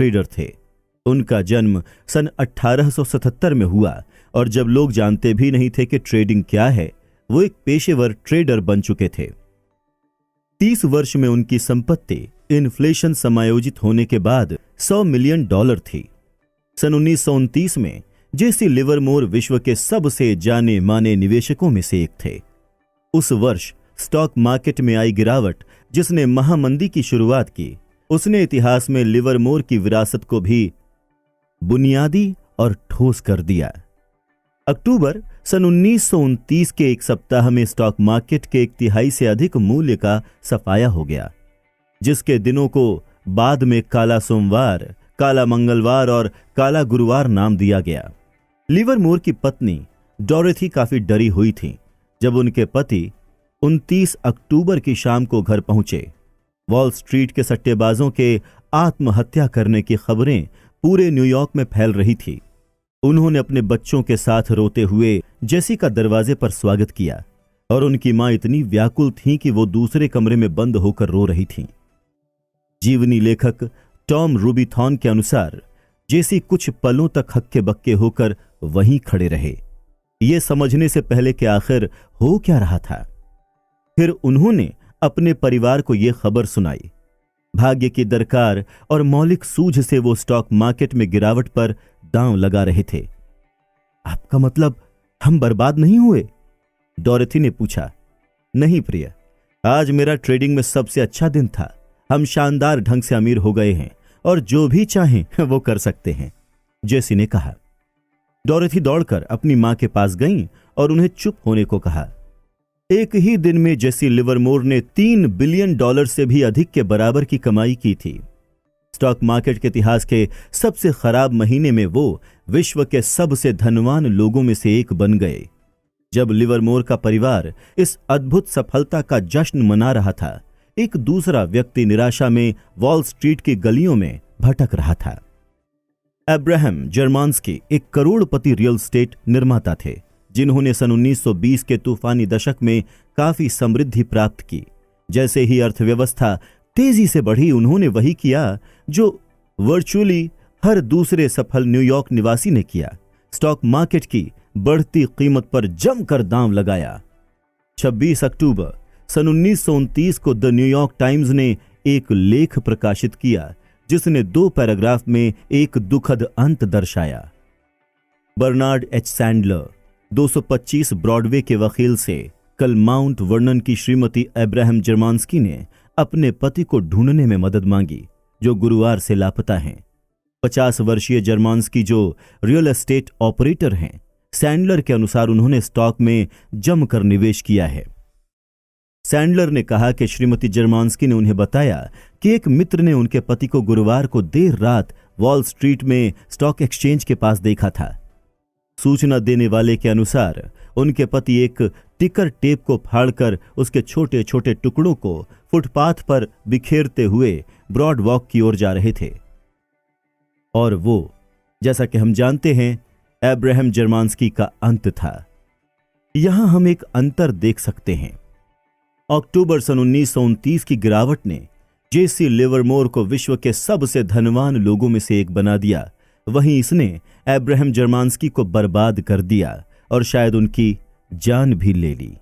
Trader थे। उनका जन्म सन 1877 में हुआ और जब लोग जानते भी नहीं थे कि ट्रेडिंग क्या है, वो एक पेशेवर ट्रेडर बन चुके थे। 30 वर्ष में उनकी संपत्ति इन्फ्लेशन समायोजित होने के बाद $100 मिलियन थी। सन 1929 में जेसी लिवरमोर विश्व के सबसे जाने माने निवेशकों में से एक थे। उस वर्ष स्टॉक मार्केट में आई गिरावट, जिसने महामंदी की शुरुआत की, उसने इतिहास में लिवरमोर की विरासत को भी बुनियादी और ठोस कर दिया। अक्टूबर सन 1929 के एक सप्ताह में स्टॉक मार्केट के 1/3 से अधिक मूल्य का सफाया हो गया, जिसके दिनों को बाद में काला सोमवार, काला मंगलवार और काला गुरुवार नाम दिया गया। लिवरमोर की पत्नी डोरेथी काफी डरी हुई थी जब उनके पति 29 अक्टूबर की शाम को घर पहुंचे। वॉल स्ट्रीट के सट्टेबाजों के आत्महत्या करने की खबरें पूरे न्यूयॉर्क में फैल रही थी। उन्होंने अपने बच्चों के साथ रोते हुए जेसी का दरवाजे पर स्वागत किया और उनकी मां इतनी व्याकुल थी कि वो दूसरे कमरे में बंद होकर रो रही थीं। जीवनी लेखक टॉम रूबिथॉन के अनुसार जेसी कुछ पलों तक हक्के बक्के होकर वहीं खड़े रहे, ये समझने से पहले कि आखिर हो क्या रहा था। फिर उन्होंने अपने परिवार को यह खबर सुनाई। भाग्य की दरकार और मौलिक सूझ से वो स्टॉक मार्केट में गिरावट पर दांव लगा रहे थे। आपका मतलब हम बर्बाद नहीं हुए? डोरेथी ने पूछा। नहीं प्रिय, आज मेरा ट्रेडिंग में सबसे अच्छा दिन था। हम शानदार ढंग से अमीर हो गए हैं और जो भी चाहें वो कर सकते हैं, जेसी ने कहा। डोरेथी दौड़कर अपनी मां के पास गईं और उन्हें चुप होने को कहा। एक ही दिन में जेसी लिवरमोर ने $3 बिलियन से भी अधिक के बराबर की कमाई की थी। स्टॉक मार्केट के इतिहास के सबसे खराब महीने में वो विश्व के सबसे धनवान लोगों में से एक बन गए। जब लिवरमोर का परिवार इस अद्भुत सफलता का जश्न मना रहा था, एक दूसरा व्यक्ति निराशा में वॉल स्ट्रीट की गलियों में भटक रहा था। अब्राहम जर्मांस्की एक करोड़पति रियल एस्टेट निर्माता थे, जिन्होंने सन 1920 के तूफानी दशक में काफी समृद्धि प्राप्त की। जैसे ही अर्थव्यवस्था तेजी से बढ़ी, उन्होंने वही किया जो वर्चुअली हर दूसरे सफल न्यूयॉर्क निवासी ने किया। स्टॉक मार्केट की बढ़ती कीमत पर जमकर दांव लगाया। 26 अक्टूबर सन 1929 को द न्यूयॉर्क टाइम्स ने एक लेख प्रकाशित किया, जिसने 2 पैराग्राफ में एक दुखद अंत दर्शाया। बर्नार्ड एच सैंडलर 225 ब्रॉडवे के वकील से कल माउंट वर्नन की श्रीमती अब्राहम जर्मांस्की ने अपने पति को ढूंढने में मदद मांगी, जो गुरुवार से लापता हैं। 50 वर्षीय जर्मांस्की जो रियल एस्टेट ऑपरेटर हैं, सैंडलर के अनुसार उन्होंने स्टॉक में जमकर निवेश किया है। सैंडलर ने कहा कि श्रीमती जर्मांस्की ने उन्हें बताया कि एक मित्र ने उनके पति को गुरुवार को देर रात वॉल स्ट्रीट में स्टॉक एक्सचेंज के पास देखा था। सूचना देने वाले के अनुसार उनके पति एक टिकर टेप को फाड़कर उसके छोटे छोटे टुकड़ों को फुटपाथ पर बिखेरते हुए ब्रॉड वॉक की ओर जा रहे थे। और वो, जैसा कि हम जानते हैं, अब्राहम जर्मांस्की का अंत था। यहां हम एक अंतर देख सकते हैं। अक्टूबर सन 1929 की गिरावट ने जेसी लिवरमोर को विश्व के सबसे धनवान लोगों में से एक बना दिया, वहीं इसने अब्राहम जर्मांस्की को बर्बाद कर दिया और शायद उनकी जान भी ले ली।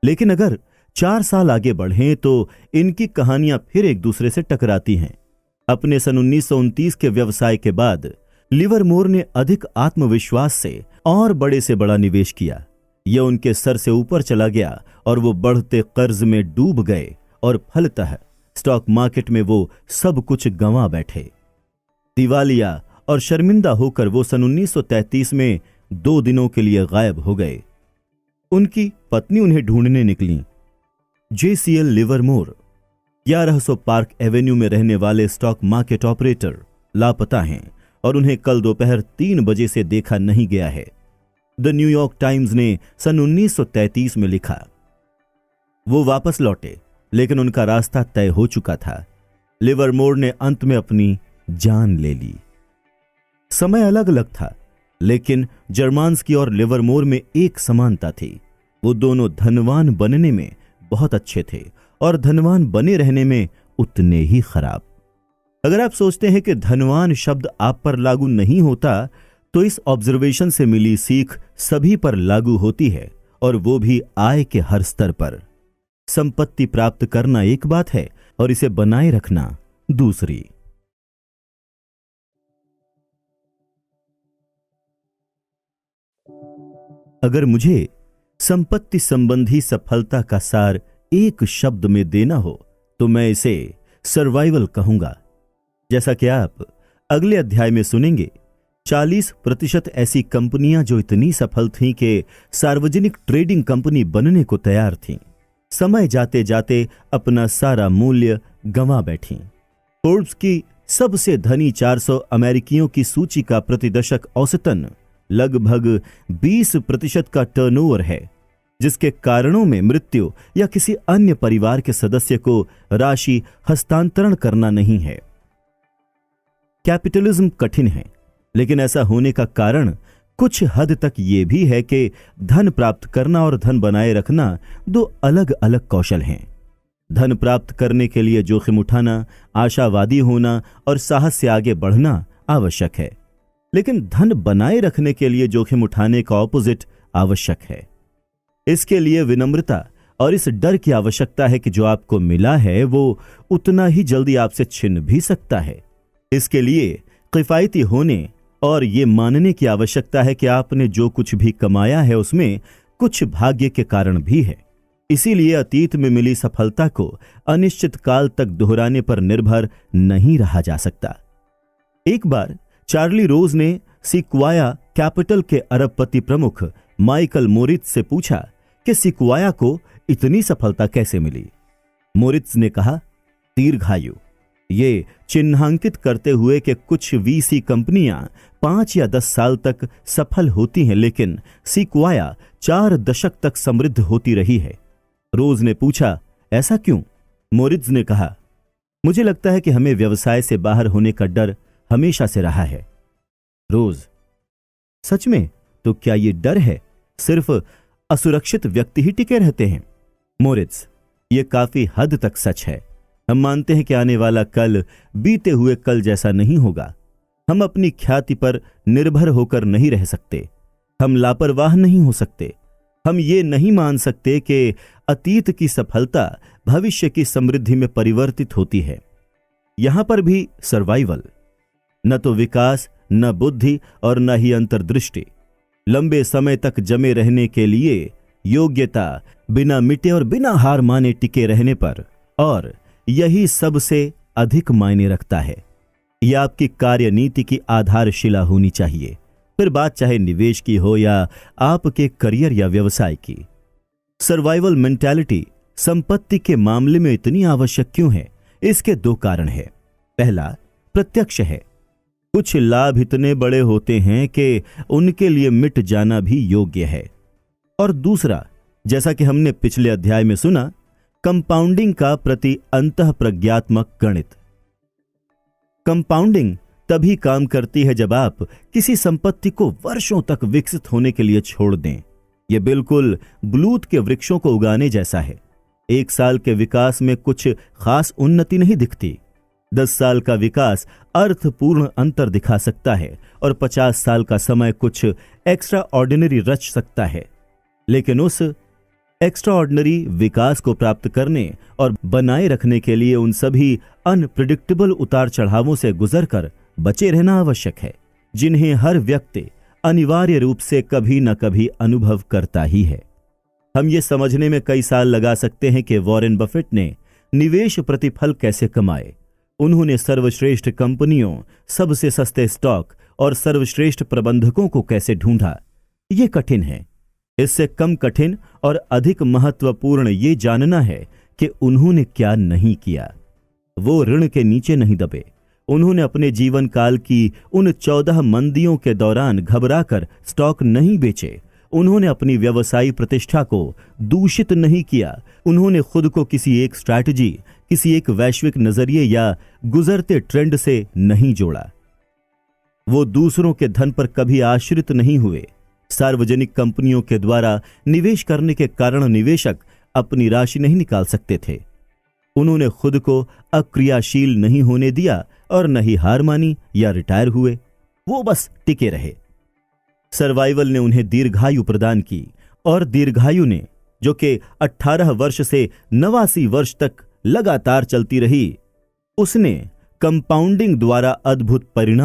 लेकिन अगर 4 साल आगे बढ़ें तो इनकी कहानियां फिर एक दूसरे से टकराती हैं। अपने सन 1929 के व्यवसाय के बाद लिवरमोर ने अधिक आत्मविश्वास से और बड़े से बड़ा निवेश किया। यह उनके सर से ऊपर चला गया और वो बढ़ते कर्ज में डूब गए और फलतः स्टॉक मार्केट में वो सब कुछ गंवा बैठे। दिवालिया और शर्मिंदा होकर वो सन 1933 में 2 दिनों के लिए गायब हो गए। उनकी पत्नी उन्हें ढूंढने निकली। जेसीएल लिवरमोर 1100 पार्क एवेन्यू में रहने वाले स्टॉक मार्केट ऑपरेटर लापता हैं और उन्हें कल दोपहर 3 बजे से देखा नहीं गया है। द न्यूयॉर्क टाइम्स ने सन 1933 में लिखा। वो वापस लौटे, लेकिन उनका रास्ता तय हो चुका था। लिवरमोर ने अंत में अपनी जान ले ली। समय अलग अलग था, लेकिन जर्मांस्की और लिवरमोर में एक समानता थी। वो दोनों धनवान बनने में बहुत अच्छे थे और धनवान बने रहने में उतने ही खराब। अगर आप सोचते हैं कि धनवान शब्द आप पर लागू नहीं होता, तो इस ऑब्जर्वेशन से मिली सीख सभी पर लागू होती है, और वो भी आय के हर स्तर पर। संपत्ति प्राप्त करना एक बात है और इसे बनाए रखना दूसरी। अगर मुझे संपत्ति संबंधी सफलता का सार एक शब्द में देना हो तो मैं इसे सर्वाइवल कहूंगा। जैसा कि आप अगले अध्याय में सुनेंगे, 40% ऐसी कंपनियां जो इतनी सफल थीं कि सार्वजनिक ट्रेडिंग कंपनी बनने को तैयार थीं, समय जाते जाते अपना सारा मूल्य गंवा बैठीं। फोर्ब्स की सबसे धनी 400 अमेरिकियों की सूची का प्रतिदशक औसतन लगभग 20% का टर्नओवर है, जिसके कारणों में मृत्यु या किसी अन्य परिवार के सदस्य को राशि हस्तांतरण करना नहीं है। कैपिटलिज्म कठिन है, लेकिन ऐसा होने का कारण कुछ हद तक यह भी है कि धन प्राप्त करना और धन बनाए रखना दो अलग अलग कौशल हैं। धन प्राप्त करने के लिए जोखिम उठाना, आशावादी होना और साहस से आगे बढ़ना आवश्यक है, लेकिन धन बनाए रखने के लिए जोखिम उठाने का ऑपोजिट आवश्यक है। इसके लिए विनम्रता और इस डर की आवश्यकता है कि जो आपको मिला है वो उतना ही जल्दी आपसे छिन भी सकता है। इसके लिए किफायती होने और ये मानने की आवश्यकता है कि आपने जो कुछ भी कमाया है उसमें कुछ भाग्य के कारण भी है। इसीलिए अतीत में मिली सफलता को अनिश्चित काल तक दोहराने पर निर्भर नहीं रहा जा सकता। एक बार चार्ली रोज ने सिक्वाया कैपिटल के अरबपति प्रमुख माइकल मोरित्ज से पूछा कि सिक्वाया को इतनी सफलता कैसे मिली। मोरित्ज ने कहा, दीर्घायु, ये चिन्हांकित करते हुए कि कुछ वीसी कंपनियां 5 या 10 साल तक सफल होती हैं, लेकिन सिक्वाया 4 दशक तक समृद्ध होती रही है। रोज ने पूछा, ऐसा क्यों? मोरित्ज ने कहा, मुझे लगता है कि हमें व्यवसाय से बाहर होने का डर हमेशा से रहा है। रोज, सच में? तो क्या ये डर है सिर्फ असुरक्षित व्यक्ति ही टिके रहते हैं? मोरित्ज, ये काफी हद तक सच है। हम मानते हैं कि आने वाला कल बीते हुए कल जैसा नहीं होगा। हम अपनी ख्याति पर निर्भर होकर नहीं रह सकते। हम लापरवाह नहीं हो सकते। हम ये नहीं मान सकते कि अतीत की सफलता भविष्य की समृद्धि में परिवर्तित होती है। यहां पर भी सर्वाइवल, न तो विकास, न बुद्धि और न ही अंतर्दृष्टि। लंबे समय तक जमे रहने के लिए योग्यता, बिना मिटे और बिना हार माने टिके रहने पर, और यही सबसे अधिक मायने रखता है। यह आपकी कार्यनीति की आधारशिला होनी चाहिए, फिर बात चाहे निवेश की हो या आपके करियर या व्यवसाय की। सर्वाइवल मेंटालिटी संपत्ति के मामले में इतनी आवश्यक क्यों है? इसके 2 कारण हैं। पहला प्रत्यक्ष है। कुछ लाभ इतने बड़े होते हैं कि उनके लिए मिट जाना भी योग्य है। और दूसरा, जैसा कि हमने पिछले अध्याय में सुना, कंपाउंडिंग का प्रति अंतःप्रज्ञात्मक गणित। कंपाउंडिंग तभी काम करती है जब आप किसी संपत्ति को वर्षों तक विकसित होने के लिए छोड़ दें। यह बिल्कुल ब्लूत के वृक्षों को उगाने जैसा है। 1 साल के विकास में कुछ खास उन्नति नहीं दिखती। 10 साल का विकास अर्थपूर्ण अंतर दिखा सकता है और 50 साल का समय कुछ एक्स्ट्रा ऑर्डिनरी रच सकता है। लेकिन उस एक्स्ट्रा ऑर्डिनरी विकास को प्राप्त करने और बनाए रखने के लिए उन सभी अनप्रिडिक्टेबल उतार चढ़ावों से गुजरकर बचे रहना आवश्यक है, जिन्हें हर व्यक्ति अनिवार्य रूप से कभी न कभी अनुभव करता ही है। हम ये समझने में कई साल लगा सकते हैं कि वॉरेन बफेट ने निवेश प्रतिफल कैसे कमाए। उन्होंने सर्वश्रेष्ठ कंपनियों, सबसे सस्ते स्टॉक और सर्वश्रेष्ठ प्रबंधकों को कैसे ढूंढा। ये कठिन है। इससे कम कठिन और अधिक महत्वपूर्ण ये जानना है कि उन्होंने क्या नहीं किया। वो ऋण के नीचे नहीं दबे। उन्होंने अपने जीवन काल की उन 14 मंदियों के दौरान घबराकर स्टॉक नहीं बेचे। उन्होंने अपनी व्यवसायी प्रतिष्ठा को दूषित नहीं किया। उन्होंने खुद को किसी एक स्ट्रैटेजी, किसी एक वैश्विक नजरिए या गुजरते ट्रेंड से नहीं जोड़ा। वो दूसरों के धन पर कभी आश्रित नहीं हुए। सार्वजनिक कंपनियों के द्वारा निवेश करने के कारण निवेशक अपनी राशि नहीं निकाल सकते थे। उन्होंने खुद को अक्रियाशील नहीं होने दिया और न ही हार मानी या रिटायर हुए, वो बस टिके रहे। सर्वाइवल ने उन्हें दीर्घायु प्रदान की और दीर्घायु ने, जो कि 18 वर्ष से 89 वर्ष तक लगातार चलती रही, उसने कंपाउंडिंग द्वारा अद्भुत परिणाम